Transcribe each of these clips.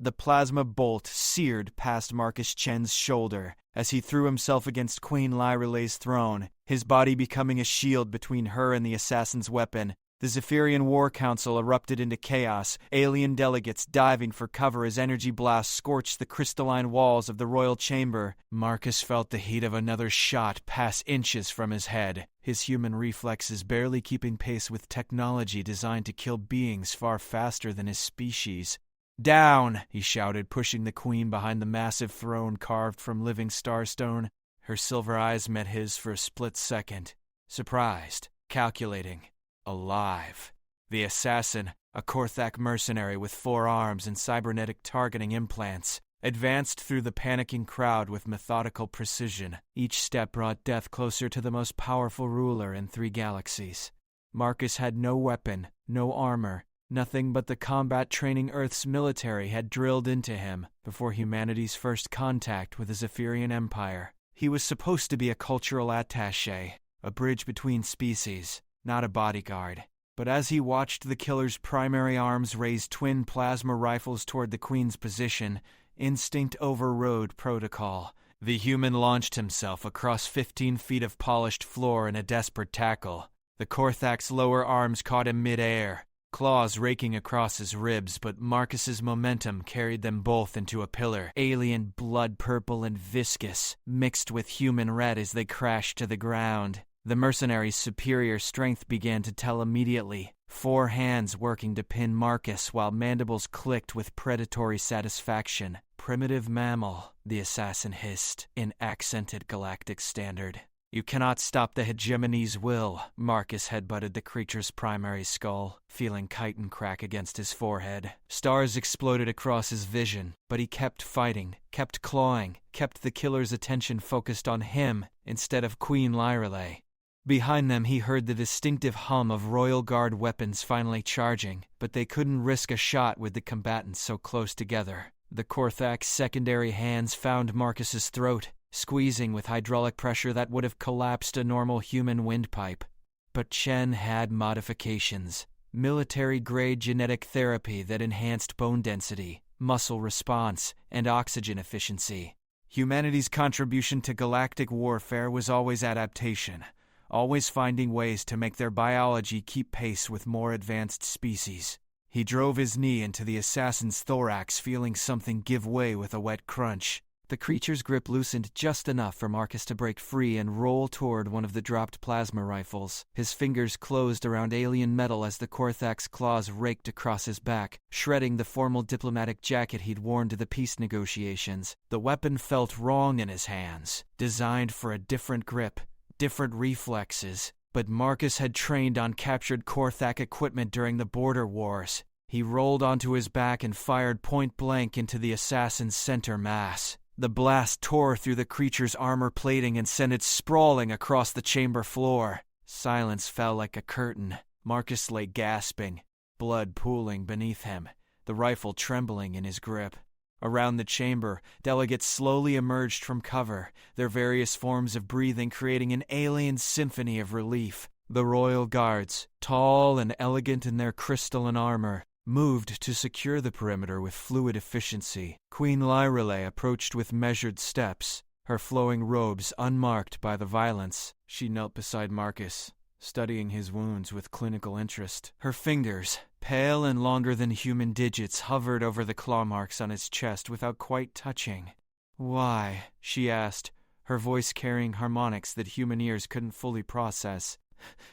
The plasma bolt seared past Marcus Chen's shoulder as he threw himself against Queen Lyrale's throne, his body becoming a shield between her and the assassin's weapon. The Zephyrian War Council erupted into chaos, alien delegates diving for cover as energy blasts scorched the crystalline walls of the royal chamber. Marcus felt the heat of another shot pass inches from his head, his human reflexes barely keeping pace with technology designed to kill beings far faster than his species. "Down!" he shouted, pushing the queen behind the massive throne carved from living starstone. Her silver eyes met his for a split second. Surprised, calculating, alive. The assassin, a Korthak mercenary with 4 arms and cybernetic targeting implants, advanced through the panicking crowd with methodical precision. Each step brought death closer to the most powerful ruler in 3 galaxies. Marcus had no weapon, no armor, nothing but the combat training Earth's military had drilled into him before humanity's first contact with the Zephyrian Empire. He was supposed to be a cultural attaché, a bridge between species, not a bodyguard. But as he watched the killer's primary arms raise twin plasma rifles toward the Queen's position, instinct overrode protocol. The human launched himself across 15 feet of polished floor in a desperate tackle. The Korthak's lower arms caught him mid-air, claws raking across his ribs, but Marcus's momentum carried them both into a pillar, alien blood purple and viscous, mixed with human red as they crashed to the ground. The mercenary's superior strength began to tell immediately, 4 hands working to pin Marcus while mandibles clicked with predatory satisfaction. "Primitive mammal," the assassin hissed, in accented galactic standard. "You cannot stop the hegemony's will." Marcus headbutted the creature's primary skull, feeling chitin crack against his forehead. Stars exploded across his vision, but he kept fighting, kept clawing, kept the killer's attention focused on him instead of Queen Lyrale. Behind them he heard the distinctive hum of Royal Guard weapons finally charging, but they couldn't risk a shot with the combatants so close together. The Korthak's secondary hands found Marcus's throat, squeezing with hydraulic pressure that would have collapsed a normal human windpipe. But Chen had modifications. Military-grade genetic therapy that enhanced bone density, muscle response, and oxygen efficiency. Humanity's contribution to galactic warfare was always adaptation, always finding ways to make their biology keep pace with more advanced species. He drove his knee into the assassin's thorax, feeling something give way with a wet crunch. The creature's grip loosened just enough for Marcus to break free and roll toward one of the dropped plasma rifles. His fingers closed around alien metal as the Korthak's claws raked across his back, shredding the formal diplomatic jacket he'd worn to the peace negotiations. The weapon felt wrong in his hands, designed for a different grip, different reflexes, but Marcus had trained on captured Korthak equipment during the border wars. He rolled onto his back and fired point-blank into the assassin's center mass. The blast tore through the creature's armor plating and sent it sprawling across the chamber floor. Silence fell like a curtain. Marcus lay gasping, blood pooling beneath him, the rifle trembling in his grip. Around the chamber, delegates slowly emerged from cover, their various forms of breathing creating an alien symphony of relief. The royal guards, tall and elegant in their crystalline armor, moved to secure the perimeter with fluid efficiency. Queen Lyrale approached with measured steps, her flowing robes unmarked by the violence. She knelt beside Marcus, studying his wounds with clinical interest. Her fingers, pale and longer than human digits, hovered over the claw marks on his chest without quite touching. "Why?" she asked, her voice carrying harmonics that human ears couldn't fully process.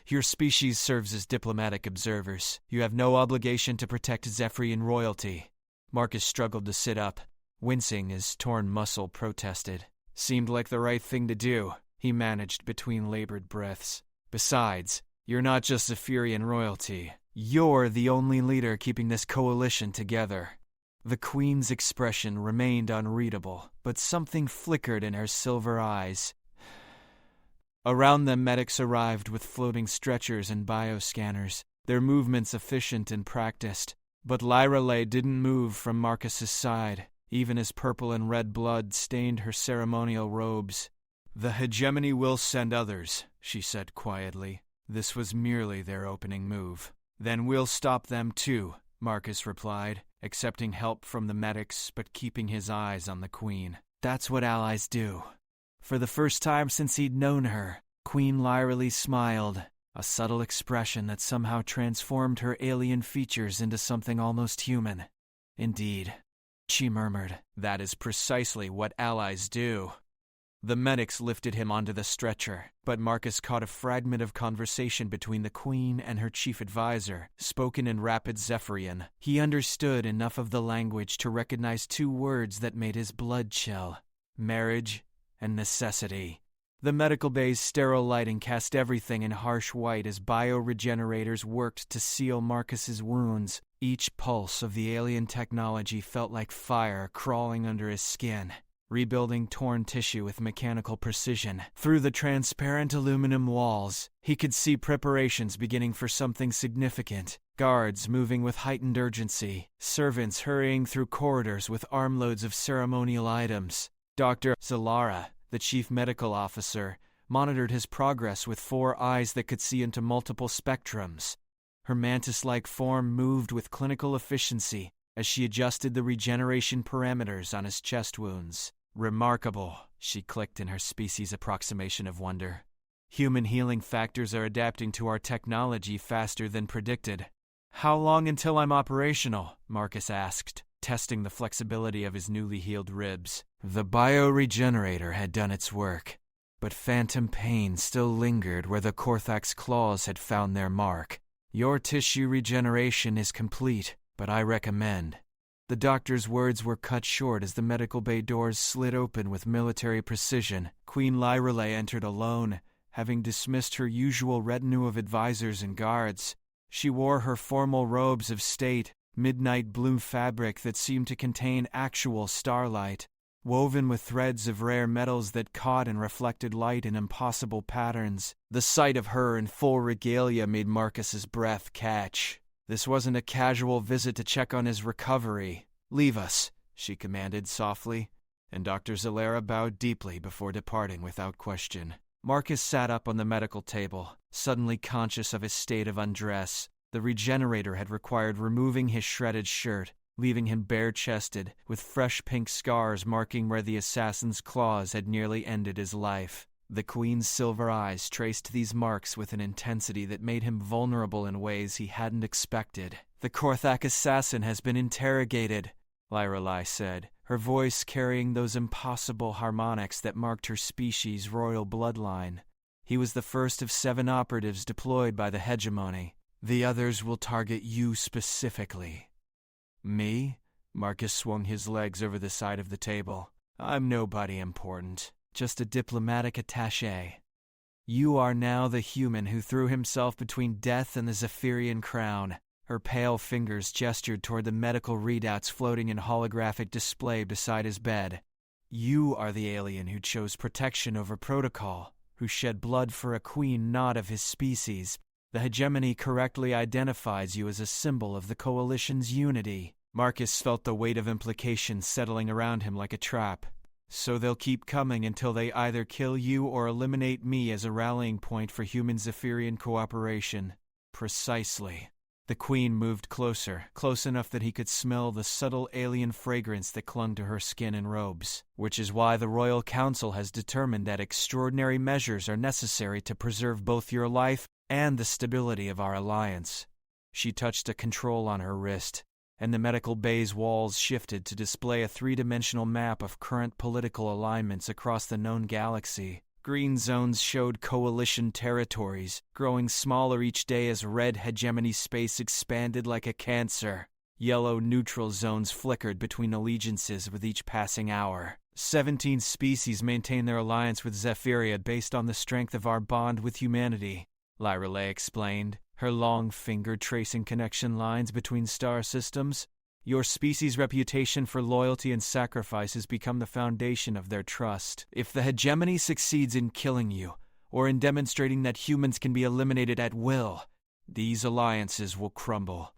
"Your species serves as diplomatic observers. You have no obligation to protect Zephyrian royalty." Marcus struggled to sit up, wincing as torn muscle protested. "Seemed like the right thing to do," he managed between labored breaths. "Besides, you're not just Zephyrian royalty. You're the only leader keeping this coalition together." The Queen's expression remained unreadable, but something flickered in her silver eyes. Around them, medics arrived with floating stretchers and bioscanners, their movements efficient and practiced. But Lyrale didn't move from Marcus's side, even as purple and red blood stained her ceremonial robes. "The hegemony will send others," she said quietly. "This was merely their opening move." "Then we'll stop them too," Marcus replied, accepting help from the medics but keeping his eyes on the Queen. That's what allies do. For the first time since he'd known her, Queen Lyralee smiled, a subtle expression that somehow transformed her alien features into something almost human. Indeed, she murmured, that is precisely what allies do. The medics lifted him onto the stretcher, but Marcus caught a fragment of conversation between the Queen and her chief advisor, spoken in rapid Zephyrian. He understood enough of the language to recognize two words that made his blood chill: marriage and necessity. The medical bay's sterile lighting cast everything in harsh white as bioregenerators worked to seal Marcus's wounds. Each pulse of the alien technology felt like fire crawling under his skin, rebuilding torn tissue with mechanical precision. Through the transparent aluminum walls, he could see preparations beginning for something significant. Guards moving with heightened urgency, servants hurrying through corridors with armloads of ceremonial items. Dr. Zalara, the chief medical officer, monitored his progress with 4 eyes that could see into multiple spectrums. Her mantis-like form moved with clinical efficiency as she adjusted the regeneration parameters on his chest wounds. Remarkable, she clicked in her species approximation of wonder. Human healing factors are adapting to our technology faster than predicted. How long until I'm operational? Marcus asked, testing the flexibility of his newly healed ribs. The bioregenerator had done its work, but phantom pain still lingered where the Korthak's claws had found their mark. Your tissue regeneration is complete, but I recommend. The doctor's words were cut short as the medical bay doors slid open with military precision. Queen Lyralee entered alone, having dismissed her usual retinue of advisors and guards. She wore her formal robes of state, midnight blue fabric that seemed to contain actual starlight, woven with threads of rare metals that caught and reflected light in impossible patterns. The sight of her in full regalia made Marcus's breath catch. This wasn't a casual visit to check on his recovery. Leave us, she commanded softly, and Dr. Zalara bowed deeply before departing without question. Marcus sat up on the medical table, suddenly conscious of his state of undress. The regenerator had required removing his shredded shirt, leaving him bare-chested, with fresh pink scars marking where the assassin's claws had nearly ended his life. The Queen's silver eyes traced these marks with an intensity that made him vulnerable in ways he hadn't expected. The Korthak assassin has been interrogated, Lyralee said, her voice carrying those impossible harmonics that marked her species' royal bloodline. He was the first of 7 operatives deployed by the hegemony. The others will target you specifically. Me? Marcus swung his legs over the side of the table. I'm nobody important, just a diplomatic attaché. You are now the human who threw himself between death and the Zephyrian crown. Her pale fingers gestured toward the medical readouts floating in holographic display beside his bed. You are the alien who chose protection over protocol, who shed blood for a queen not of his species. The hegemony correctly identifies you as a symbol of the coalition's unity. Marcus felt the weight of implications settling around him like a trap. So they'll keep coming until they either kill you or eliminate me as a rallying point for human Zephyrian cooperation. Precisely. The Queen moved closer, close enough that he could smell the subtle alien fragrance that clung to her skin and robes, which is why the Royal Council has determined that extraordinary measures are necessary to preserve both your life and the stability of our alliance. She touched a control on her wrist, and the medical bay's walls shifted to display a 3-dimensional map of current political alignments across the known galaxy. Green zones showed coalition territories, growing smaller each day as red hegemony space expanded like a cancer. Yellow neutral zones flickered between allegiances with each passing hour. 17 species maintain their alliance with Zephyria based on the strength of our bond with humanity, Lyralee explained, her long finger tracing connection lines between star systems. Your species' reputation for loyalty and sacrifice has become the foundation of their trust. If the hegemony succeeds in killing you, or in demonstrating that humans can be eliminated at will, these alliances will crumble.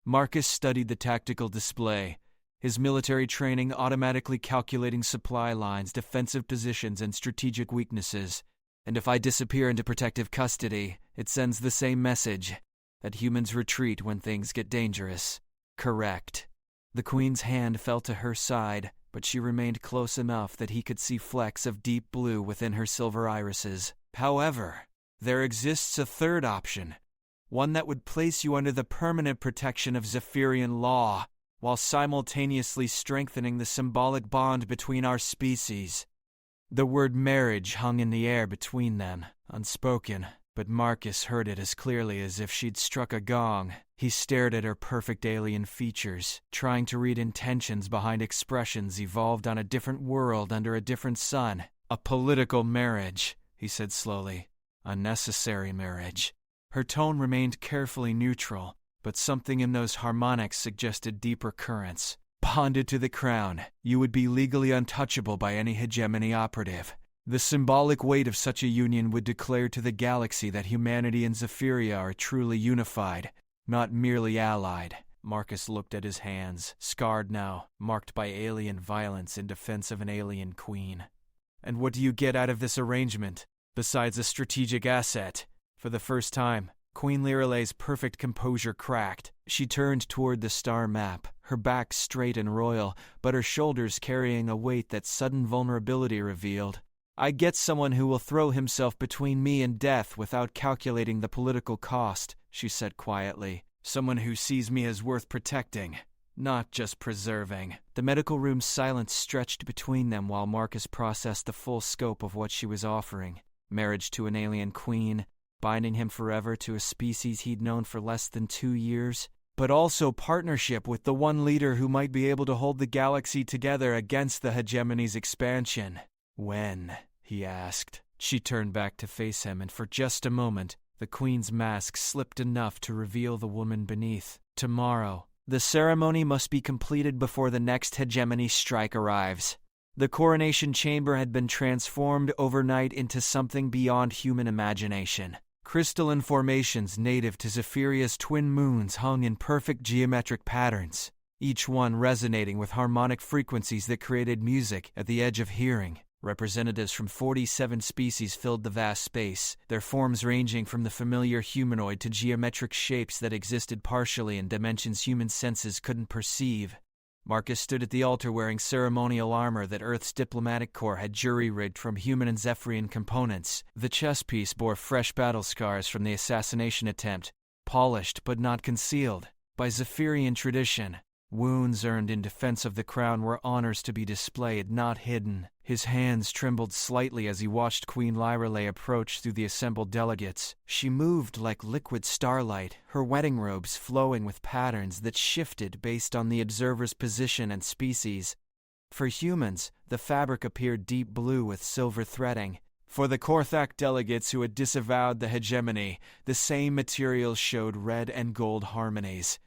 Marcus studied the tactical display, his military training automatically calculating supply lines, defensive positions, and strategic weaknesses. And if I disappear into protective custody, it sends the same message, that humans retreat when things get dangerous. Correct. The queen's hand fell to her side, but she remained close enough that he could see flecks of deep blue within her silver irises. However, there exists a third option, one that would place you under the permanent protection of Zephyrian law, while simultaneously strengthening the symbolic bond between our species. The word marriage hung in the air between them, unspoken, but Marcus heard it as clearly as if she'd struck a gong. He stared at her perfect alien features, trying to read intentions behind expressions evolved on a different world under a different sun. A political marriage, he said slowly. A necessary marriage. Her tone remained carefully neutral, but something in those harmonics suggested deeper currents. Bonded to the crown, you would be legally untouchable by any hegemony operative. The symbolic weight of such a union would declare to the galaxy that humanity and Zephyria are truly unified, not merely allied. Marcus looked at his hands, scarred now, marked by alien violence in defense of an alien queen. And what do you get out of this arrangement, besides a strategic asset? For the first time, Queen Lyralei's perfect composure cracked. She turned toward the star map, her back straight and royal, but her shoulders carrying a weight that sudden vulnerability revealed. I get someone who will throw himself between me and death without calculating the political cost, she said quietly. Someone who sees me as worth protecting, not just preserving. The medical room's silence stretched between them while Marcus processed the full scope of what she was offering. Marriage to an alien queen, binding him forever to a species he'd known for less than 2 years, but also partnership with the one leader who might be able to hold the galaxy together against the hegemony's expansion. When? He asked. She turned back to face him, and for just a moment, the queen's mask slipped enough to reveal the woman beneath. Tomorrow. The ceremony must be completed before the next hegemony strike arrives. The coronation chamber had been transformed overnight into something beyond human imagination. Crystalline formations native to Zephyria's twin moons hung in perfect geometric patterns, each one resonating with harmonic frequencies that created music at the edge of hearing. Representatives from 47 species filled the vast space, their forms ranging from the familiar humanoid to geometric shapes that existed partially in dimensions human senses couldn't perceive. Marcus stood at the altar wearing ceremonial armor that Earth's diplomatic corps had jury-rigged from human and Zephyrian components. The chest piece bore fresh battle scars from the assassination attempt, polished but not concealed by Zephyrian tradition. Wounds earned in defense of the crown were honors to be displayed, not hidden. His hands trembled slightly as he watched Queen Lyralae approach through the assembled delegates. She moved like liquid starlight, her wedding robes flowing with patterns that shifted based on the observer's position and species. For humans, the fabric appeared deep blue with silver threading. For the Korthak delegates who had disavowed the hegemony, the same materials showed red and gold harmonies.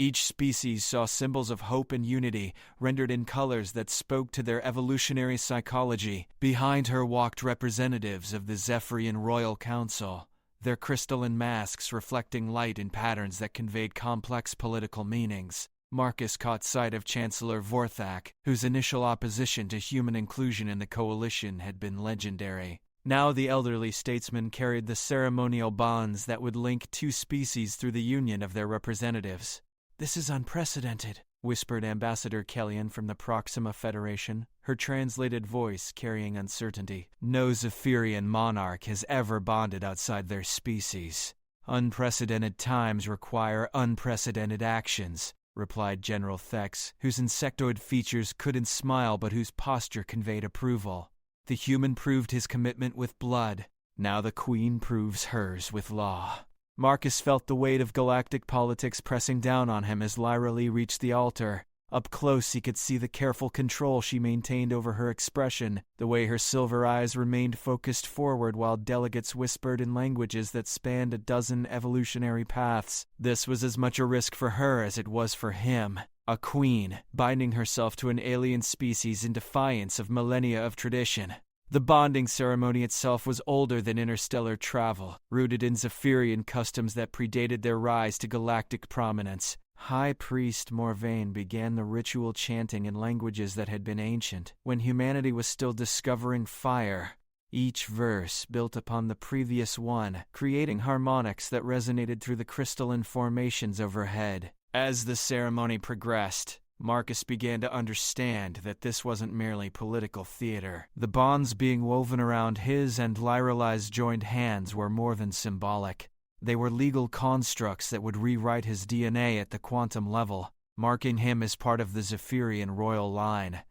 Each species saw symbols of hope and unity, rendered in colors that spoke to their evolutionary psychology. Behind her walked representatives of the Zephyrian Royal Council, their crystalline masks reflecting light in patterns that conveyed complex political meanings. Marcus caught sight of Chancellor Vorthak, whose initial opposition to human inclusion in the coalition had been legendary. Now the elderly statesman carried the ceremonial bonds that would link two species through the union of their representatives. "This is unprecedented," whispered Ambassador Kellyan from the Proxima Federation, her translated voice carrying uncertainty. "No Zephyrian monarch has ever bonded outside their species. Unprecedented times require unprecedented actions," replied General Thex, whose insectoid features couldn't smile but whose posture conveyed approval. The human proved his commitment with blood. Now the Queen proves hers with law. Marcus felt the weight of galactic politics pressing down on him as Lyralae reached the altar. Up close he could see the careful control she maintained over her expression, the way her silver eyes remained focused forward while delegates whispered in languages that spanned a dozen evolutionary paths. This was as much a risk for her as it was for him. A queen, binding herself to an alien species in defiance of millennia of tradition. The bonding ceremony itself was older than interstellar travel, rooted in Zephyrian customs that predated their rise to galactic prominence. High Priest Morvain began the ritual chanting in languages that had been ancient, when humanity was still discovering fire. Each verse built upon the previous one, creating harmonics that resonated through the crystalline formations overhead. As the ceremony progressed, Marcus began to understand that this wasn't merely political theater. The bonds being woven around his and Lyrelai's joined hands were more than symbolic. They were legal constructs that would rewrite his DNA at the quantum level, marking him as part of the Zephyrian royal line.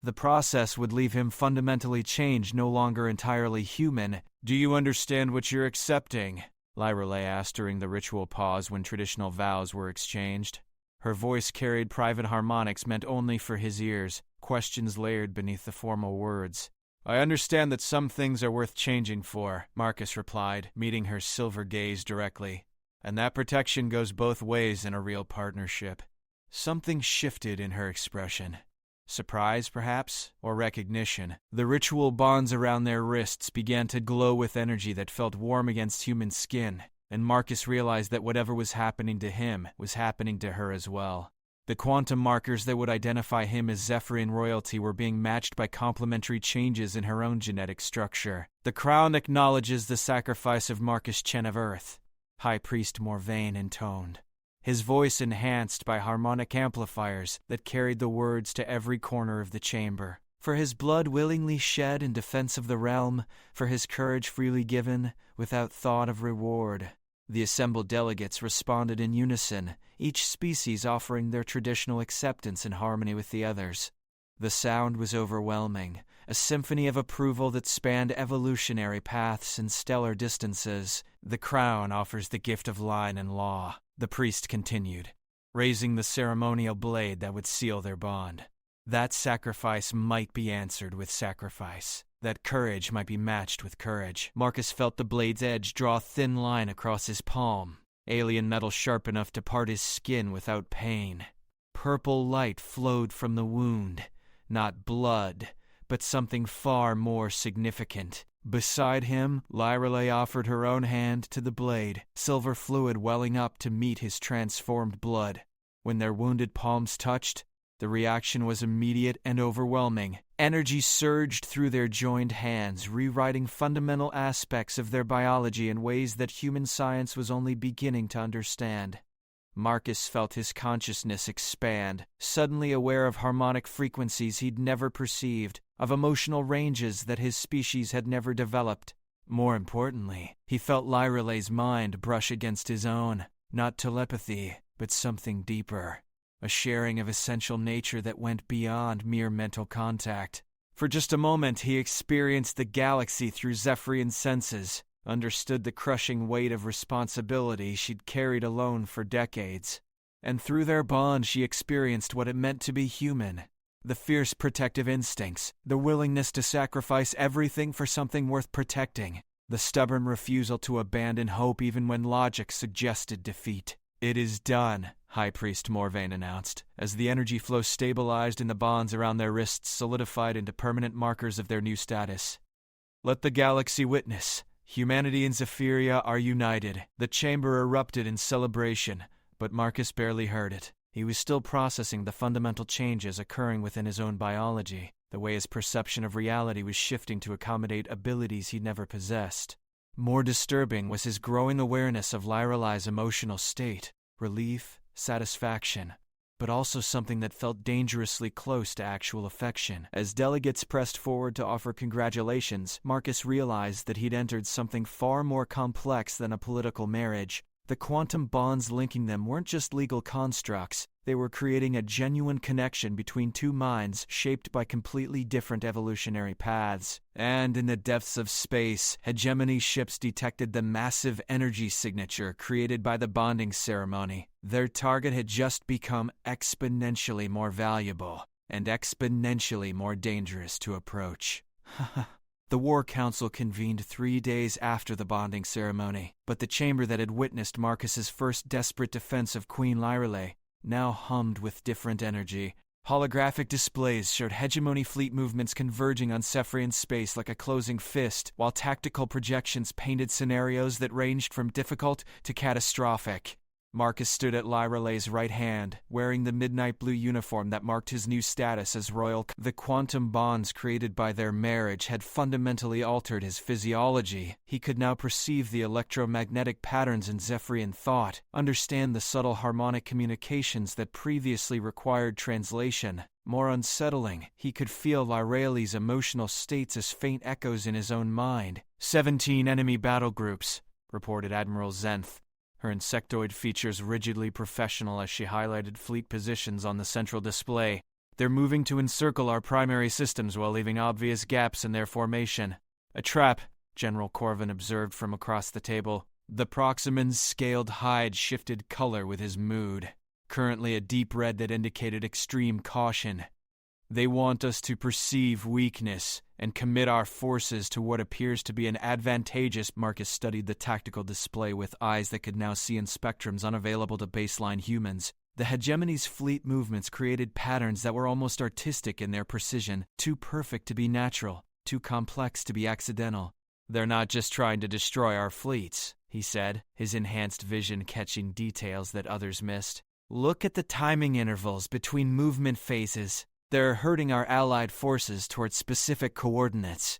The process would leave him fundamentally changed, no longer entirely human. "Do you understand what you're accepting?" Lyrelai asked during the ritual pause when traditional vows were exchanged. Her voice carried private harmonics meant only for his ears, questions layered beneath the formal words. "I understand that some things are worth changing for," Marcus replied, meeting her silver gaze directly. "And that protection goes both ways in a real partnership." Something shifted in her expression. Surprise, perhaps, or recognition. The ritual bonds around their wrists began to glow with energy that felt warm against human skin, and Marcus realized that whatever was happening to him was happening to her as well. The quantum markers that would identify him as Zephyrian royalty were being matched by complementary changes in her own genetic structure. "The crown acknowledges the sacrifice of Marcus Chen of Earth," High Priest Morvain intoned, his voice enhanced by harmonic amplifiers that carried the words to every corner of the chamber. "For his blood willingly shed in defense of the realm, for his courage freely given, without thought of reward." The assembled delegates responded in unison, each species offering their traditional acceptance in harmony with the others. The sound was overwhelming, a symphony of approval that spanned evolutionary paths and stellar distances. "The crown offers the gift of line and law," the priest continued, raising the ceremonial blade that would seal their bond. "That sacrifice might be answered with sacrifice. That courage might be matched with courage." Marcus felt the blade's edge draw a thin line across his palm, alien metal sharp enough to part his skin without pain. Purple light flowed from the wound, not blood, but something far more significant. Beside him, Lyrelai offered her own hand to the blade, silver fluid welling up to meet his transformed blood. When their wounded palms touched, the reaction was immediate and overwhelming. Energy surged through their joined hands, rewriting fundamental aspects of their biology in ways that human science was only beginning to understand. Marcus felt his consciousness expand, suddenly aware of harmonic frequencies he'd never perceived, of emotional ranges that his species had never developed. More importantly, he felt Lyrelai's mind brush against his own, not telepathy, but something deeper. A sharing of essential nature that went beyond mere mental contact. For just a moment, he experienced the galaxy through Zephyrian senses, understood the crushing weight of responsibility she'd carried alone for decades. And through their bond, she experienced what it meant to be human. The fierce protective instincts, the willingness to sacrifice everything for something worth protecting, the stubborn refusal to abandon hope even when logic suggested defeat. "It is done," High Priest Morvain announced, as the energy flow stabilized and the bonds around their wrists solidified into permanent markers of their new status. "Let the galaxy witness. Humanity and Zephyria are united." The chamber erupted in celebration, but Marcus barely heard it. He was still processing the fundamental changes occurring within his own biology, the way his perception of reality was shifting to accommodate abilities he'd never possessed. More disturbing was his growing awareness of Lyrelai's emotional state, relief, satisfaction, but also something that felt dangerously close to actual affection. As delegates pressed forward to offer congratulations, Marcus realized that he'd entered something far more complex than a political marriage. The quantum bonds linking them weren't just legal constructs, they were creating a genuine connection between two minds shaped by completely different evolutionary paths. And in the depths of space, hegemony ships detected the massive energy signature created by the bonding ceremony. Their target had just become exponentially more valuable and exponentially more dangerous to approach. The War Council convened 3 days after the bonding ceremony, but the chamber that had witnessed Marcus's first desperate defense of Queen Lyrelai now hummed with different energy. Holographic displays showed hegemony fleet movements converging on Zephyrian space like a closing fist, while tactical projections painted scenarios that ranged from difficult to catastrophic. Marcus stood at Lyralay's right hand, wearing the midnight blue uniform that marked his new status as royal. The quantum bonds created by their marriage had fundamentally altered his physiology. He could now perceive the electromagnetic patterns in Zephyrian thought, understand the subtle harmonic communications that previously required translation. More unsettling, he could feel Lyralay's emotional states as faint echoes in his own mind. 17 enemy battle groups, reported Admiral Zenth, her insectoid features rigidly professional as she highlighted fleet positions on the central display. They're moving to encircle our primary systems while leaving obvious gaps in their formation. A trap, General Corvin observed from across the table. The Proximan's scaled hide shifted color with his mood, currently a deep red that indicated extreme caution. They want us to perceive weakness and commit our forces to what appears to be an advantageous. Marcus studied the tactical display with eyes that could now see in spectrums unavailable to baseline humans. The hegemony's fleet movements created patterns that were almost artistic in their precision, too perfect to be natural, too complex to be accidental. They're not just trying to destroy our fleets, he said, his enhanced vision catching details that others missed. Look at the timing intervals between movement phases. They're herding our allied forces towards specific coordinates.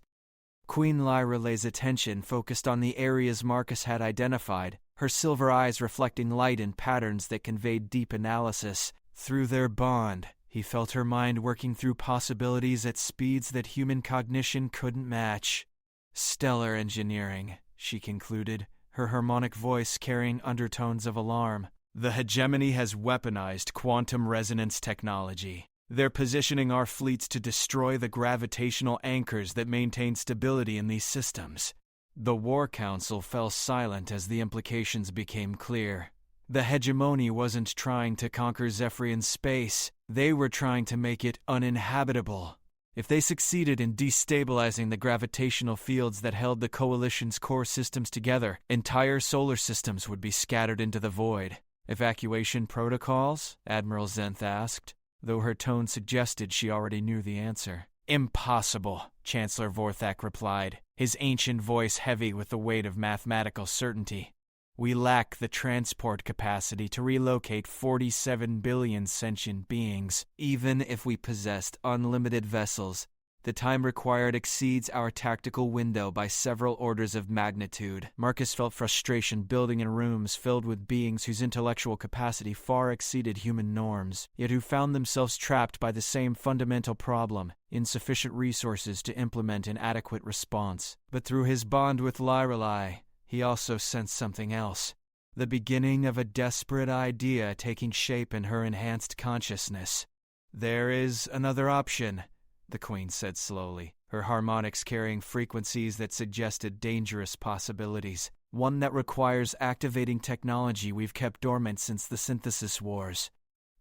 Queen Lyralay's attention focused on the areas Marcus had identified, her silver eyes reflecting light in patterns that conveyed deep analysis. Through their bond, he felt her mind working through possibilities at speeds that human cognition couldn't match. Stellar engineering, she concluded, her harmonic voice carrying undertones of alarm. The hegemony has weaponized quantum resonance technology. They're positioning our fleets to destroy the gravitational anchors that maintain stability in these systems. The War Council fell silent as the implications became clear. The hegemony wasn't trying to conquer Zephyrian space. They were trying to make it uninhabitable. If they succeeded in destabilizing the gravitational fields that held the Coalition's core systems together, entire solar systems would be scattered into the void. Evacuation protocols? Admiral Zenth asked, though her tone suggested she already knew the answer. Impossible, Chancellor Vorthak replied, his ancient voice heavy with the weight of mathematical certainty. We lack the transport capacity to relocate 47 billion sentient beings. Even if we possessed unlimited vessels, the time required exceeds our tactical window by several orders of magnitude. Marcus felt frustration building in rooms filled with beings whose intellectual capacity far exceeded human norms, yet who found themselves trapped by the same fundamental problem: insufficient resources to implement an adequate response. But through his bond with Lyralai, he also sensed something else. The beginning of a desperate idea taking shape in her enhanced consciousness. There is another option, the Queen said slowly, her harmonics carrying frequencies that suggested dangerous possibilities. One that requires activating technology we've kept dormant since the Synthesis Wars.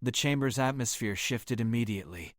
The chamber's atmosphere shifted immediately.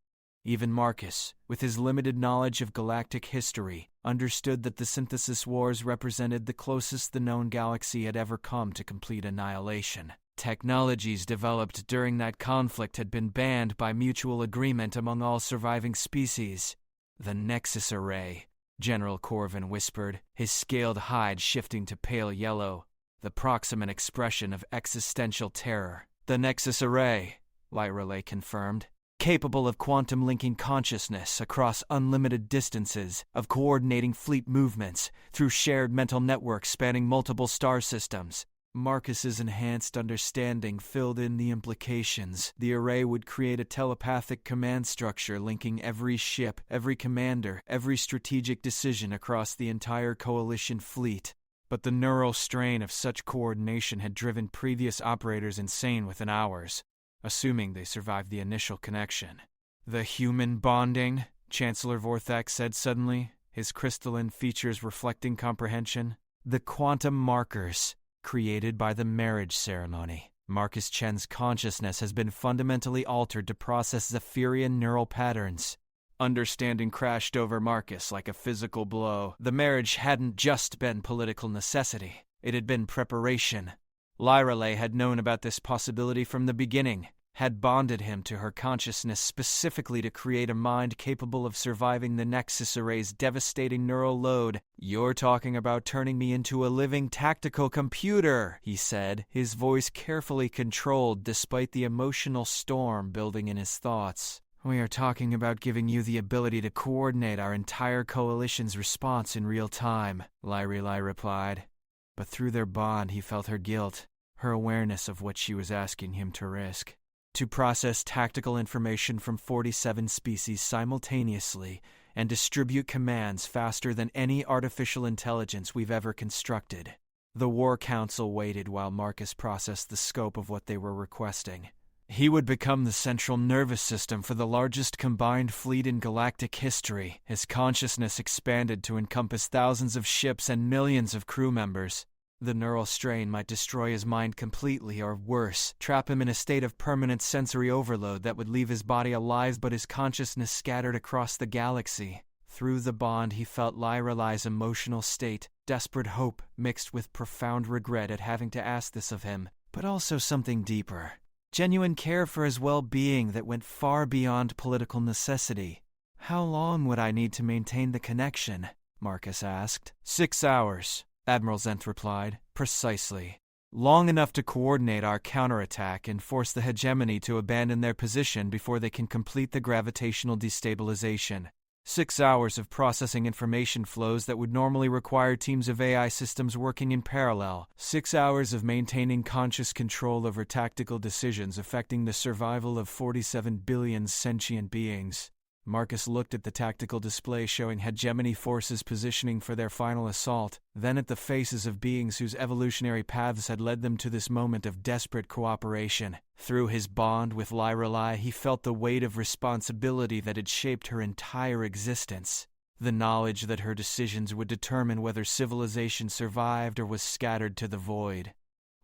Even Marcus, with his limited knowledge of galactic history, understood that the Synthesis Wars represented the closest the known galaxy had ever come to complete annihilation. Technologies developed during that conflict had been banned by mutual agreement among all surviving species. The Nexus Array, General Corvin whispered, his scaled hide shifting to pale yellow, the proximate expression of existential terror. The Nexus Array, Lyralay confirmed, capable of quantum linking consciousness across unlimited distances, of coordinating fleet movements through shared mental networks spanning multiple star systems. Marcus's enhanced understanding filled in the implications. The array would create a telepathic command structure linking every ship, every commander, every strategic decision across the entire Coalition fleet. But the neural strain of such coordination had driven previous operators insane within hours, assuming they survived the initial connection. The human bonding, Chancellor Vorthak said suddenly, his crystalline features reflecting comprehension. The quantum markers created by the marriage ceremony. Marcus Chen's consciousness has been fundamentally altered to process Zephyrian neural patterns. Understanding crashed over Marcus like a physical blow. The marriage hadn't just been political necessity. It had been preparation. Lyralay had known about this possibility from the beginning. had bonded him to her consciousness specifically to create a mind capable of surviving the Nexus Array's devastating neural load. "You're talking about turning me into a living tactical computer," he said, his voice carefully controlled despite the emotional storm building in his thoughts. "We are talking about giving you the ability to coordinate our entire coalition's response in real time," Lai replied. But through their bond he felt her guilt, her awareness of what she was asking him to risk. To process tactical information from 47 species simultaneously and distribute commands faster than any artificial intelligence we've ever constructed. The War Council waited while Marcus processed the scope of what they were requesting. He would become the central nervous system for the largest combined fleet in galactic history. His consciousness expanded to encompass thousands of ships and millions of crew members. The neural strain might destroy his mind completely, or worse, trap him in a state of permanent sensory overload that would leave his body alive but his consciousness scattered across the galaxy. Through the bond he felt Lai's emotional state, desperate hope mixed with profound regret at having to ask this of him, but also something deeper. Genuine care for his well-being that went far beyond political necessity. "How long would I need to maintain the connection?" Marcus asked. 6 hours, Admiral Zenth replied. "Precisely. Long enough to coordinate our counterattack and force the hegemony to abandon their position before they can complete the gravitational destabilization. 6 hours of processing information flows that would normally require teams of AI systems working in parallel. 6 hours of maintaining conscious control over tactical decisions affecting the survival of 47 billion sentient beings." Marcus looked at the tactical display showing hegemony forces positioning for their final assault, then at the faces of beings whose evolutionary paths had led them to this moment of desperate cooperation. Through his bond with Lai, he felt the weight of responsibility that had shaped her entire existence. The knowledge that her decisions would determine whether civilization survived or was scattered to the void.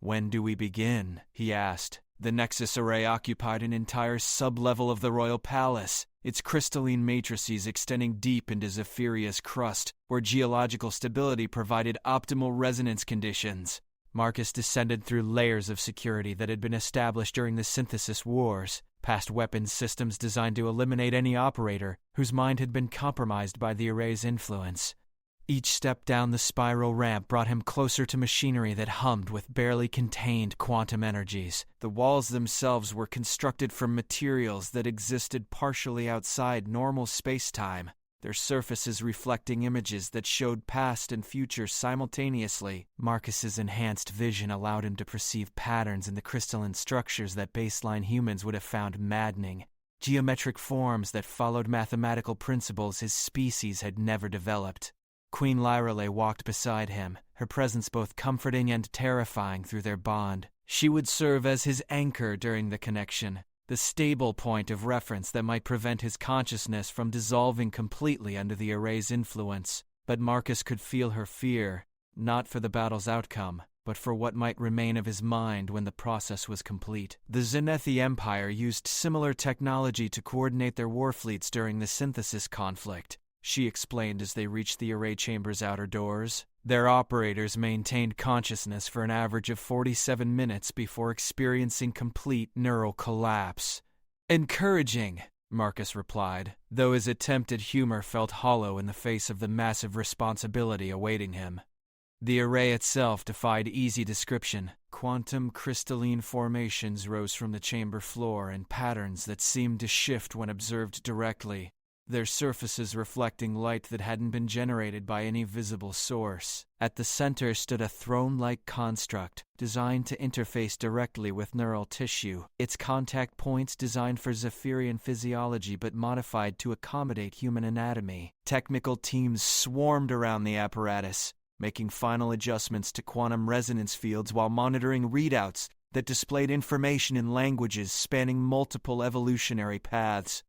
"When do we begin?" he asked. The Nexus Array occupied an entire sub-level of the Royal Palace, its crystalline matrices extending deep into Zephyria's crust, where geological stability provided optimal resonance conditions. Marcus descended through layers of security that had been established during the synthesis wars, past weapons systems designed to eliminate any operator whose mind had been compromised by the array's influence. Each step down the spiral ramp brought him closer to machinery that hummed with barely contained quantum energies. The walls themselves were constructed from materials that existed partially outside normal space-time, their surfaces reflecting images that showed past and future simultaneously. Marcus's enhanced vision allowed him to perceive patterns in the crystalline structures that baseline humans would have found maddening. Geometric forms that followed mathematical principles his species had never developed. Queen Lyreley walked beside him, her presence both comforting and terrifying through their bond. She would serve as his anchor during the connection, the stable point of reference that might prevent his consciousness from dissolving completely under the array's influence. But Marcus could feel her fear, not for the battle's outcome, but for what might remain of his mind when the process was complete. The Zenethi Empire used similar technology to coordinate their war fleets during the synthesis conflict, she explained as they reached the array chamber's outer doors. Their operators maintained consciousness for an average of 47 minutes before experiencing complete neural collapse. "Encouraging," Marcus replied, though his attempt at humor felt hollow in the face of the massive responsibility awaiting him. The array itself defied easy description. Quantum crystalline formations rose from the chamber floor in patterns that seemed to shift when observed directly, their surfaces reflecting light that hadn't been generated by any visible source. At the center stood a throne-like construct, designed to interface directly with neural tissue, its contact points designed for Zephyrian physiology but modified to accommodate human anatomy. Technical teams swarmed around the apparatus, making final adjustments to quantum resonance fields while monitoring readouts that displayed information in languages spanning multiple evolutionary paths.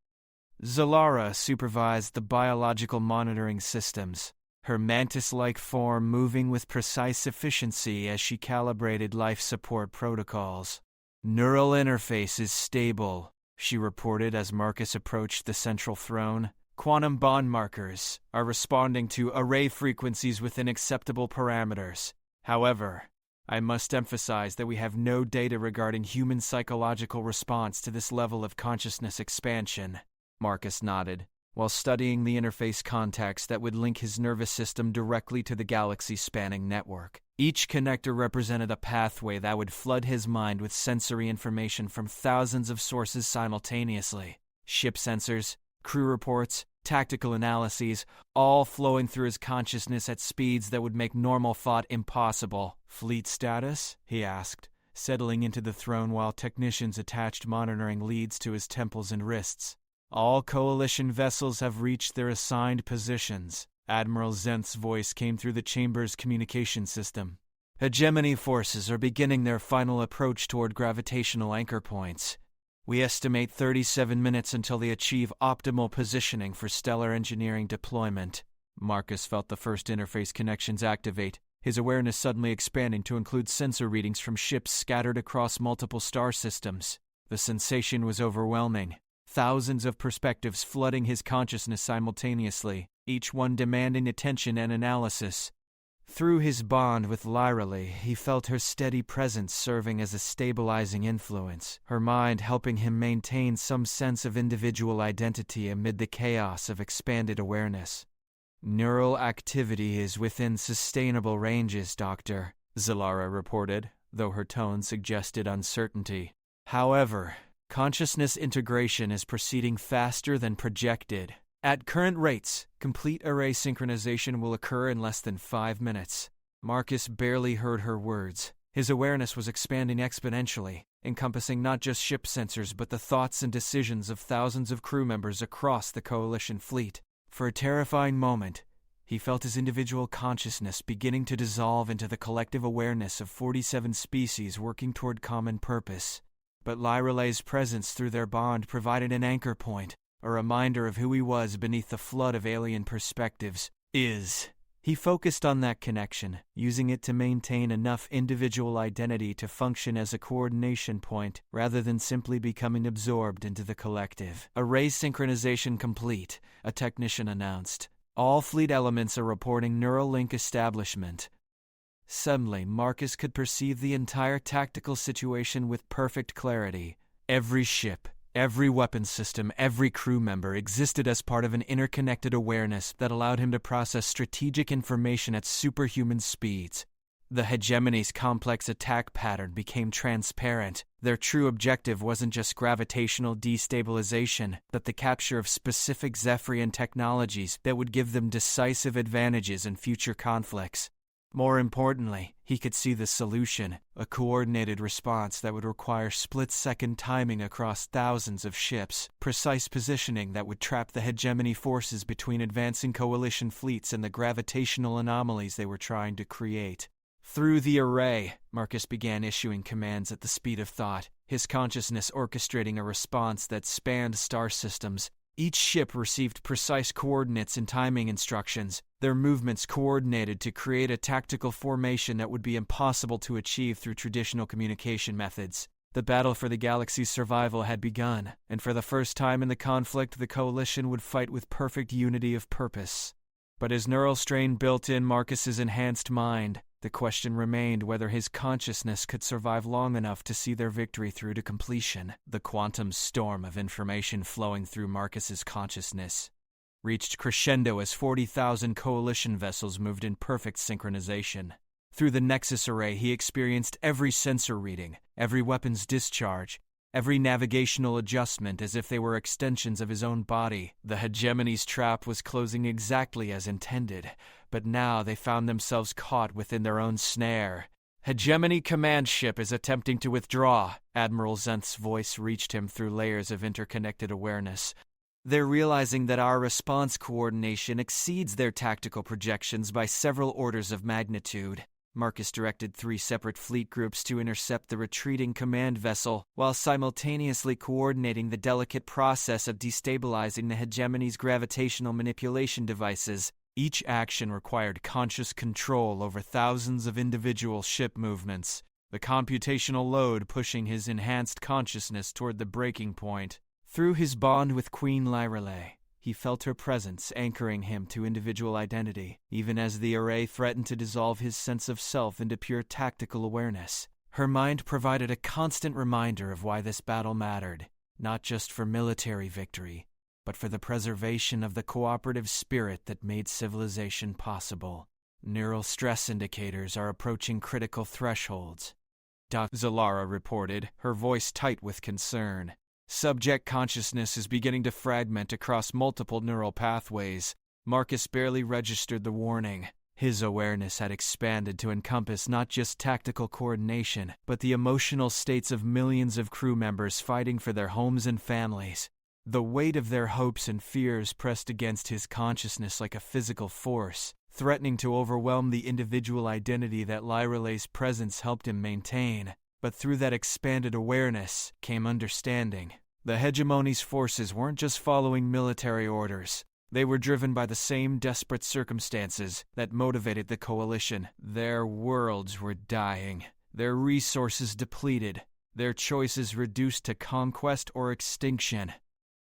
Zalara supervised the biological monitoring systems, her mantis-like form moving with precise efficiency as she calibrated life support protocols. "Neural interface is stable," she reported as Marcus approached the central throne. "Quantum bond markers are responding to array frequencies within acceptable parameters. However, I must emphasize that we have no data regarding human psychological response to this level of consciousness expansion. Marcus nodded, while studying the interface contacts that would link his nervous system directly to the galaxy-spanning network. Each connector represented a pathway that would flood his mind with sensory information from thousands of sources simultaneously. Ship sensors, crew reports, tactical analyses, all flowing through his consciousness at speeds that would make normal thought impossible. "Fleet status?" he asked, settling into the throne while technicians attached monitoring leads to his temples and wrists. "All Coalition vessels have reached their assigned positions." Admiral Zenth's voice came through the chamber's communication system. "Hegemony forces are beginning their final approach toward gravitational anchor points. We estimate 37 minutes until they achieve optimal positioning for stellar engineering deployment." Marcus felt the first interface connections activate, his awareness suddenly expanding to include sensor readings from ships scattered across multiple star systems. The sensation was overwhelming. Thousands of perspectives flooding his consciousness simultaneously, each one demanding attention and analysis. Through his bond with Lyralee, he felt her steady presence serving as a stabilizing influence, her mind helping him maintain some sense of individual identity amid the chaos of expanded awareness. "Neural activity is within sustainable ranges, Doctor," Zalara reported, though her tone suggested uncertainty. "However, consciousness integration is proceeding faster than projected. At current rates, complete array synchronization will occur in less than 5 minutes." Marcus barely heard her words. His awareness was expanding exponentially, encompassing not just ship sensors but the thoughts and decisions of thousands of crew members across the Coalition fleet. For a terrifying moment, he felt his individual consciousness beginning to dissolve into the collective awareness of 47 species working toward common purpose. But Lyralee's presence through their bond provided an anchor point, a reminder of who he was beneath the flood of alien perspectives. He focused on that connection, using it to maintain enough individual identity to function as a coordination point rather than simply becoming absorbed into the collective. "Array synchronization complete," a technician announced. "All fleet elements are reporting neural link establishment." Suddenly, Marcus could perceive the entire tactical situation with perfect clarity. Every ship, every weapon system, every crew member existed as part of an interconnected awareness that allowed him to process strategic information at superhuman speeds. The hegemony's complex attack pattern became transparent. Their true objective wasn't just gravitational destabilization, but the capture of specific Zephyrian technologies that would give them decisive advantages in future conflicts. More importantly, he could see the solution, a coordinated response that would require split-second timing across thousands of ships, precise positioning that would trap the hegemony forces between advancing coalition fleets and the gravitational anomalies they were trying to create. Through the array, Marcus began issuing commands at the speed of thought, his consciousness orchestrating a response that spanned star systems. Each ship received precise coordinates and timing instructions, their movements coordinated to create a tactical formation that would be impossible to achieve through traditional communication methods. The battle for the galaxy's survival had begun, and for the first time in the conflict, the Coalition would fight with perfect unity of purpose. But as neural strain built in Marcus's enhanced mind, the question remained whether his consciousness could survive long enough to see their victory through to completion. The quantum storm of information flowing through Marcus's consciousness reached crescendo as 40,000 Coalition vessels moved in perfect synchronization. Through the Nexus array, he experienced every sensor reading, every weapon's discharge, every navigational adjustment as if they were extensions of his own body. The hegemony's trap was closing exactly as intended, but now they found themselves caught within their own snare. "Hegemony command ship is attempting to withdraw," Admiral Zenth's voice reached him through layers of interconnected awareness. "They're realizing that our response coordination exceeds their tactical projections by several orders of magnitude." Marcus directed 3 separate fleet groups to intercept the retreating command vessel, while simultaneously coordinating the delicate process of destabilizing the hegemony's gravitational manipulation devices. Each action required conscious control over thousands of individual ship movements, the computational load pushing his enhanced consciousness toward the breaking point. Through his bond with Queen Lyralee, He felt her presence anchoring him to individual identity, even as the array threatened to dissolve his sense of self into pure tactical awareness. Her mind provided a constant reminder of why this battle mattered, not just for military victory, but for the preservation of the cooperative spirit that made civilization possible. Neural stress indicators are approaching critical thresholds, Dr. Zalara reported, her voice tight with concern. Subject consciousness is beginning to fragment across multiple neural pathways. Marcus barely registered the warning. His awareness had expanded to encompass not just tactical coordination, but the emotional states of millions of crew members fighting for their homes and families. The weight of their hopes and fears pressed against his consciousness like a physical force, threatening to overwhelm the individual identity that Lyralay's presence helped him maintain. But through that expanded awareness came understanding. The hegemony's forces weren't just following military orders. They were driven by the same desperate circumstances that motivated the coalition. Their worlds were dying, their resources depleted, their choices reduced to conquest or extinction.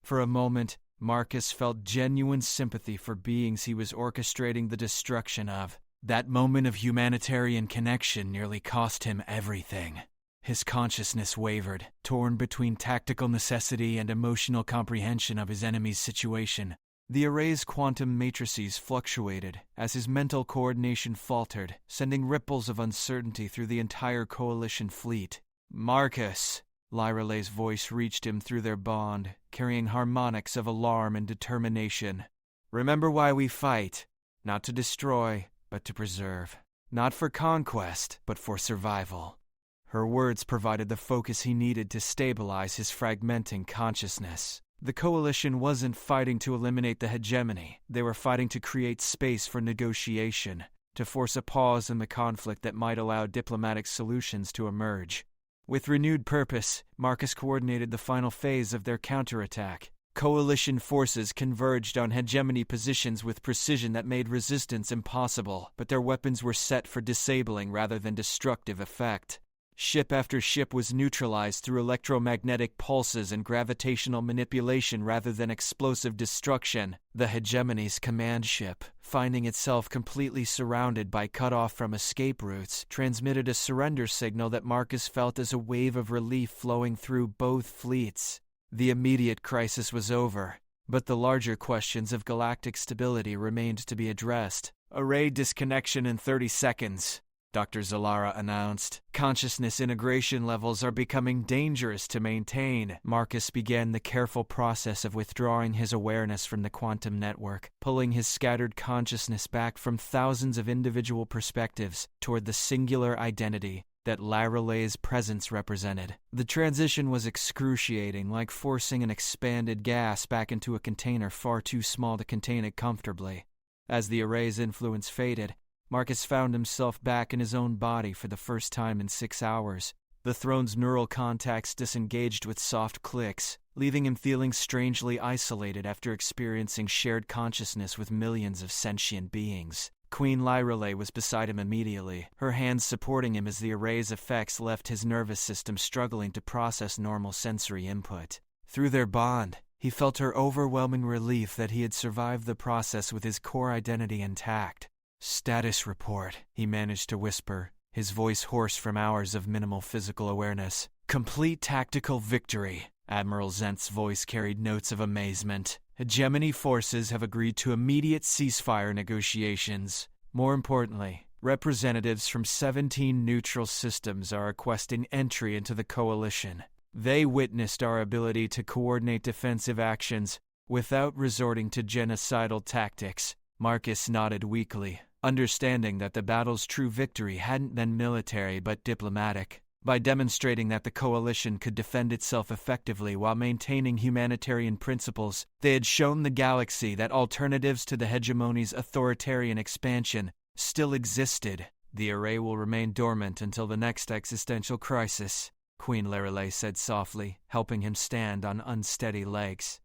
For a moment, Marcus felt genuine sympathy for beings he was orchestrating the destruction of. That moment of humanitarian connection nearly cost him everything. His consciousness wavered, torn between tactical necessity and emotional comprehension of his enemy's situation. The array's quantum matrices fluctuated as his mental coordination faltered, sending ripples of uncertainty through the entire coalition fleet. "Marcus!" Lyralay's voice reached him through their bond, carrying harmonics of alarm and determination. "Remember why we fight. Not to destroy, but to preserve. Not for conquest, but for survival." Her words provided the focus he needed to stabilize his fragmenting consciousness. The coalition wasn't fighting to eliminate the hegemony. They were fighting to create space for negotiation, to force a pause in the conflict that might allow diplomatic solutions to emerge. With renewed purpose, Marcus coordinated the final phase of their counterattack. Coalition forces converged on hegemony positions with precision that made resistance impossible, but their weapons were set for disabling rather than destructive effect. Ship after ship was neutralized through electromagnetic pulses and gravitational manipulation rather than explosive destruction. The hegemony's command ship, finding itself completely surrounded by cut off from escape routes, transmitted a surrender signal that Marcus felt as a wave of relief flowing through both fleets. The immediate crisis was over, but the larger questions of galactic stability remained to be addressed. "Array disconnection in 30 seconds. Dr. Zalara announced. "Consciousness integration levels are becoming dangerous to maintain." Marcus began the careful process of withdrawing his awareness from the quantum network, pulling his scattered consciousness back from thousands of individual perspectives toward the singular identity that Lyralay's presence represented. The transition was excruciating, like forcing an expanded gas back into a container far too small to contain it comfortably. As the array's influence faded, Marcus found himself back in his own body for the first time in 6 hours. The throne's neural contacts disengaged with soft clicks, leaving him feeling strangely isolated after experiencing shared consciousness with millions of sentient beings. Queen Lyralay was beside him immediately, her hands supporting him as the array's effects left his nervous system struggling to process normal sensory input. Through their bond, he felt her overwhelming relief that he had survived the process with his core identity intact. "Status report," he managed to whisper, his voice hoarse from hours of minimal physical awareness. "Complete tactical victory." Admiral Zent's voice carried notes of amazement. "Hegemony forces have agreed to immediate ceasefire negotiations. More importantly, representatives from 17 neutral systems are requesting entry into the coalition. They witnessed our ability to coordinate defensive actions without resorting to genocidal tactics." Marcus nodded weakly, understanding that the battle's true victory hadn't been military but diplomatic. By demonstrating that the coalition could defend itself effectively while maintaining humanitarian principles, they had shown the galaxy that alternatives to the hegemony's authoritarian expansion still existed. "The array will remain dormant until the next existential crisis," Queen Lyralay said softly, helping him stand on unsteady legs.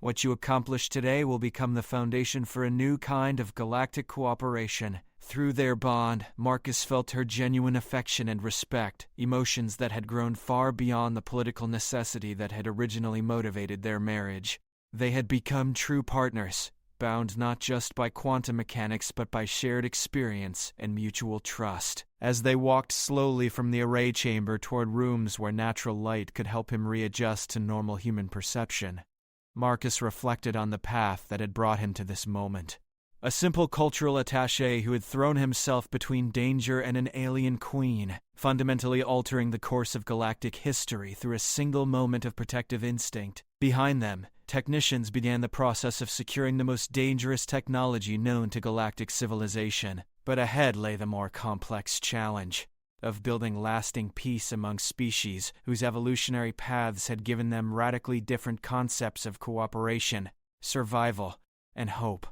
"What you accomplish today will become the foundation for a new kind of galactic cooperation." Through their bond, Marcus felt her genuine affection and respect, emotions that had grown far beyond the political necessity that had originally motivated their marriage. They had become true partners, bound not just by quantum mechanics but by shared experience and mutual trust. As they walked slowly from the array chamber toward rooms where natural light could help him readjust to normal human perception, Marcus reflected on the path that had brought him to this moment. A simple cultural attaché who had thrown himself between danger and an alien queen, fundamentally altering the course of galactic history through a single moment of protective instinct. Behind them, technicians began the process of securing the most dangerous technology known to galactic civilization. But ahead lay the more complex challenge of building lasting peace among species whose evolutionary paths had given them radically different concepts of cooperation, survival, and hope.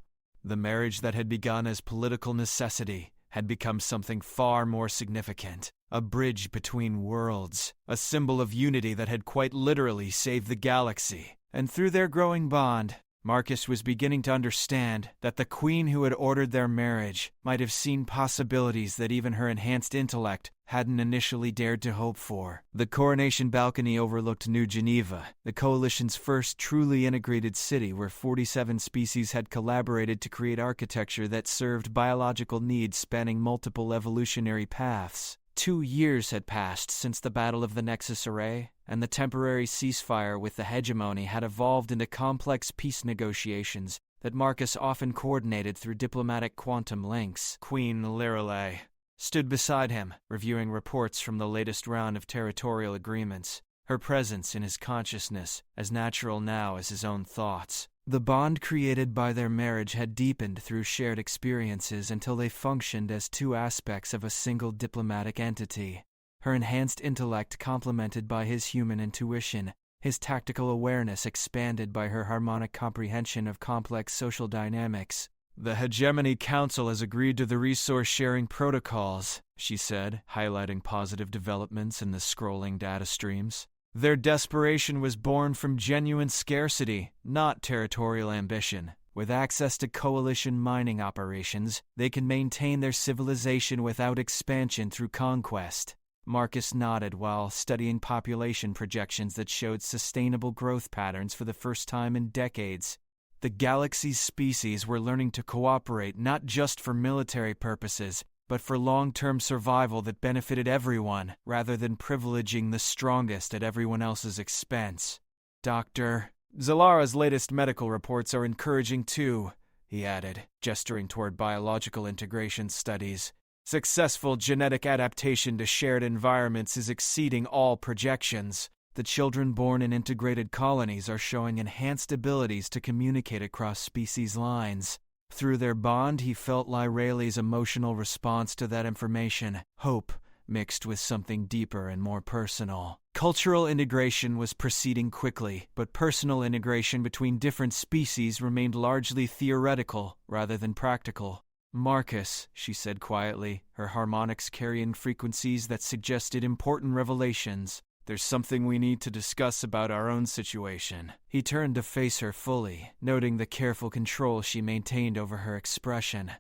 The marriage that had begun as political necessity had become something far more significant, a bridge between worlds, a symbol of unity that had quite literally saved the galaxy. And through their growing bond, Marcus was beginning to understand that the queen who had ordered their marriage might have seen possibilities that even her enhanced intellect hadn't initially dared to hope for. The coronation balcony overlooked New Geneva, the Coalition's first truly integrated city where 47 species had collaborated to create architecture that served biological needs spanning multiple evolutionary paths. 2 years had passed since the Battle of the Nexus Array, and the temporary ceasefire with the hegemony had evolved into complex peace negotiations that Marcus often coordinated through diplomatic quantum links. Queen Lirelei stood beside him, reviewing reports from the latest round of territorial agreements, her presence in his consciousness as natural now as his own thoughts. The bond created by their marriage had deepened through shared experiences until they functioned as two aspects of a single diplomatic entity. Her enhanced intellect complemented by his human intuition, his tactical awareness expanded by her harmonic comprehension of complex social dynamics. "The Hegemony Council has agreed to the resource-sharing protocols," she said, highlighting positive developments in the scrolling data streams. Their desperation was born from genuine scarcity, not territorial ambition. With access to coalition mining operations, they can maintain their civilization without expansion through conquest. Marcus nodded while studying population projections that showed sustainable growth patterns for the first time in decades. The galaxy's species were learning to cooperate not just for military purposes, but for long-term survival that benefited everyone, rather than privileging the strongest at everyone else's expense. "Dr. Zalara's latest medical reports are encouraging too," he added, gesturing toward biological integration studies. "Successful genetic adaptation to shared environments is exceeding all projections. The children born in integrated colonies are showing enhanced abilities to communicate across species lines." Through their bond, he felt Lyrale's emotional response to that information, hope mixed with something deeper and more personal. Cultural integration was proceeding quickly, but personal integration between different species remained largely theoretical rather than practical. "Marcus," she said quietly, her harmonics carrying frequencies that suggested important revelations, "there's something we need to discuss about our own situation." He turned to face her fully, noting the careful control she maintained over her expression.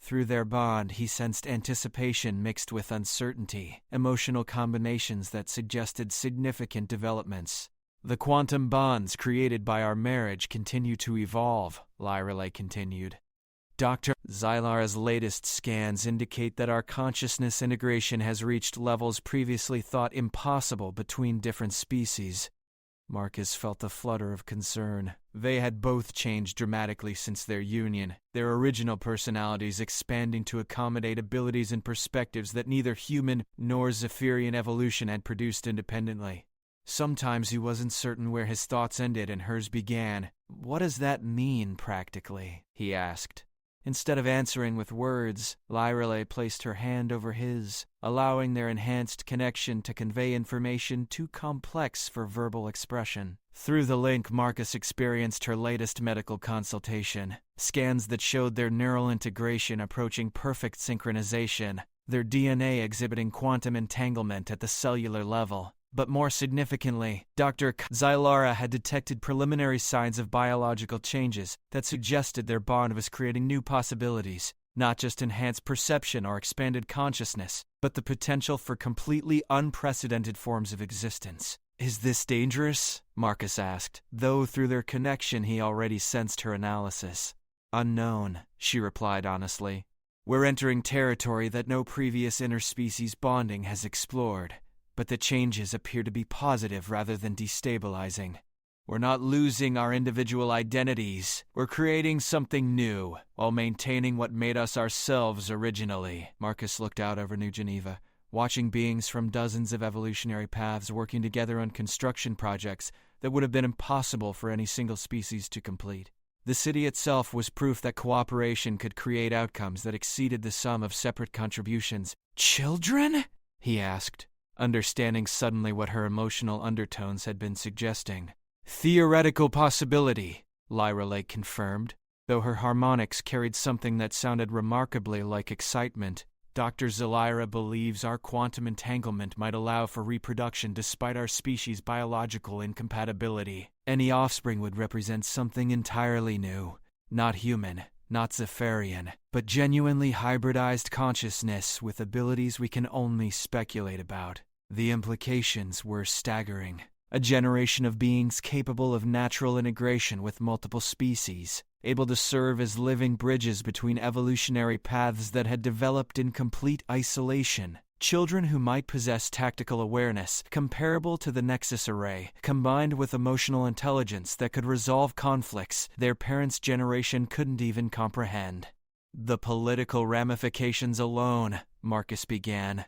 Through their bond, he sensed anticipation mixed with uncertainty, emotional combinations that suggested significant developments. "The quantum bonds created by our marriage continue to evolve," Lyrale continued. "Dr. Zalara's latest scans indicate that our consciousness integration has reached levels previously thought impossible between different species." Marcus felt a flutter of concern. They had both changed dramatically since their union, their original personalities expanding to accommodate abilities and perspectives that neither human nor Zephyrian evolution had produced independently. Sometimes he wasn't certain where his thoughts ended and hers began. "What does that mean, practically?" he asked. Instead of answering with words, Lyrale placed her hand over his, allowing their enhanced connection to convey information too complex for verbal expression. Through the link, Marcus experienced her latest medical consultation, scans that showed their neural integration approaching perfect synchronization, their DNA exhibiting quantum entanglement at the cellular level. But more significantly, Dr. Zalara had detected preliminary signs of biological changes that suggested their bond was creating new possibilities, not just enhanced perception or expanded consciousness, but the potential for completely unprecedented forms of existence. Is this dangerous? Marcus asked, though through their connection he already sensed her analysis. Unknown, she replied honestly. We're entering territory that no previous interspecies bonding has explored, but the changes appear to be positive rather than destabilizing. We're not losing our individual identities. We're creating something new, while maintaining what made us ourselves originally. Marcus looked out over New Geneva, watching beings from dozens of evolutionary paths working together on construction projects that would have been impossible for any single species to complete. The city itself was proof that cooperation could create outcomes that exceeded the sum of separate contributions. Children? He asked, understanding suddenly what her emotional undertones had been suggesting. Theoretical possibility, Lyra Lake confirmed, though her harmonics carried something that sounded remarkably like excitement. Dr. Zelira believes our quantum entanglement might allow for reproduction despite our species' biological incompatibility. Any offspring would represent something entirely new, not human, not Zephyrian, but genuinely hybridized consciousness with abilities we can only speculate about. The implications were staggering. A generation of beings capable of natural integration with multiple species, able to serve as living bridges between evolutionary paths that had developed in complete isolation. Children who might possess tactical awareness comparable to the Nexus Array, combined with emotional intelligence that could resolve conflicts their parents' generation couldn't even comprehend. The political ramifications alone, Marcus began,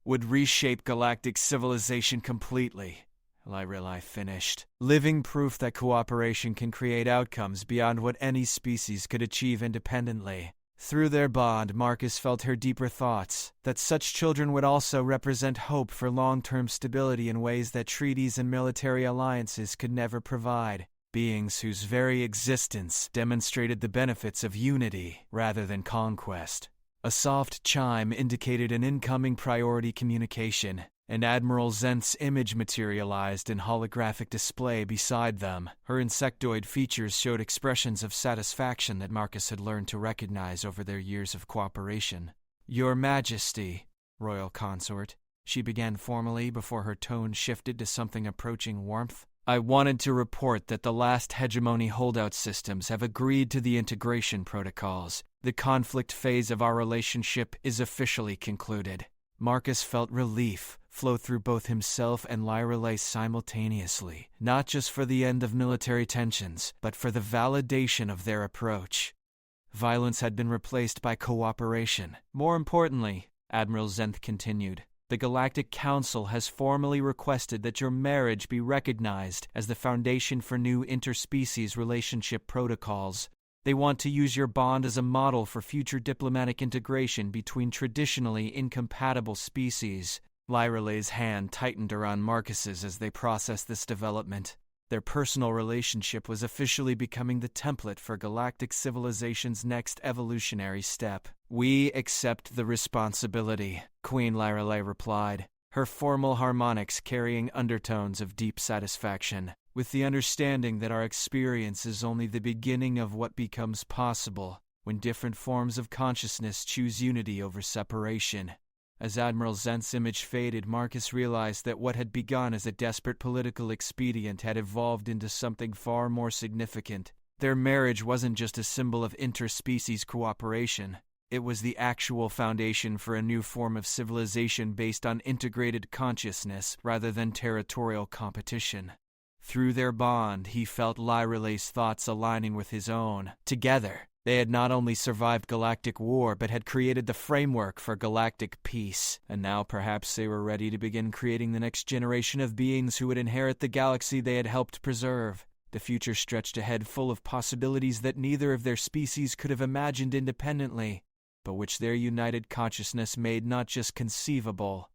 would reshape galactic civilization completely. Lyra finished. Living proof that cooperation can create outcomes beyond what any species could achieve independently. Through their bond, Marcus felt her deeper thoughts, that such children would also represent hope for long-term stability in ways that treaties and military alliances could never provide. Beings whose very existence demonstrated the benefits of unity rather than conquest. A soft chime indicated an incoming priority communication, and Admiral Zent's image materialized in holographic display beside them. Her insectoid features showed expressions of satisfaction that Marcus had learned to recognize over their years of cooperation. Your Majesty, Royal Consort, she began formally before her tone shifted to something approaching warmth. I wanted to report that the last hegemony holdout systems have agreed to the integration protocols. The conflict phase of our relationship is officially concluded. Marcus felt relief flow through both himself and Lyra simultaneously, not just for the end of military tensions, but for the validation of their approach. Violence had been replaced by cooperation. More importantly, Admiral Zenth continued, the Galactic Council has formally requested that your marriage be recognized as the foundation for new interspecies relationship protocols. They want to use your bond as a model for future diplomatic integration between traditionally incompatible species. Lyra's hand tightened around Marcus's as they processed this development. Their personal relationship was officially becoming the template for galactic civilization's next evolutionary step. We accept the responsibility, Queen Lyra replied, her formal harmonics carrying undertones of deep satisfaction, with the understanding that our experience is only the beginning of what becomes possible when different forms of consciousness choose unity over separation. As Admiral Zent's image faded, Marcus realized that what had begun as a desperate political expedient had evolved into something far more significant. Their marriage wasn't just a symbol of interspecies cooperation. It was the actual foundation for a new form of civilization based on integrated consciousness rather than territorial competition. Through their bond, he felt Lyra's thoughts aligning with his own. Together, they had not only survived galactic war, but had created the framework for galactic peace. And now perhaps they were ready to begin creating the next generation of beings who would inherit the galaxy they had helped preserve. The future stretched ahead full of possibilities that neither of their species could have imagined independently, but which their united consciousness made not just conceivable,